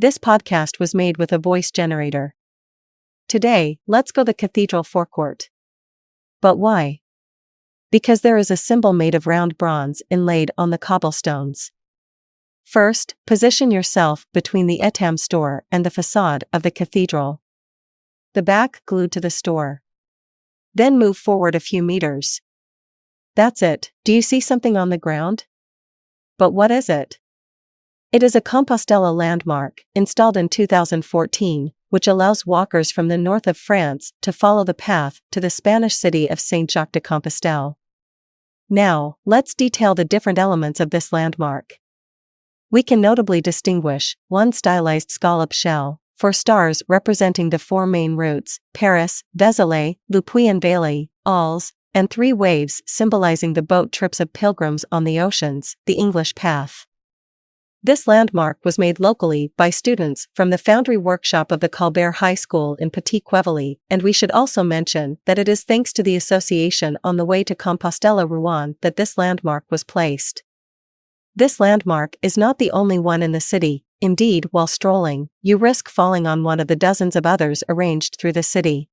This podcast was made with a voice generator. Today, let's go the cathedral forecourt. But why? Because there is a symbol made of round bronze inlaid on the cobblestones. First, position yourself between the Etam store and the facade of the cathedral. The back glued to the store. Then move forward a few meters. That's it. Do you see something on the ground? But what is it? It is a Compostela landmark, installed in 2014, which allows walkers from the north of France to follow the path to the Spanish city of Saint-Jacques-de-Compostelle. Now, let's detail the different elements of this landmark. We can notably distinguish one stylized scallop shell, 4 stars representing the 4 main routes, Paris, Vézelay, Puy-en-Velay, Arles, and 3 waves symbolizing the boat trips of pilgrims on the oceans, the English path. This landmark was made locally by students from the foundry workshop of the Colbert High School in Puy-en-Velay, and we should also mention that it is thanks to the association on the way to Compostela, Rouen, that this landmark was placed. This landmark is not the only one in the city. Indeed, while strolling, you risk falling on one of the dozens of others arranged through the city.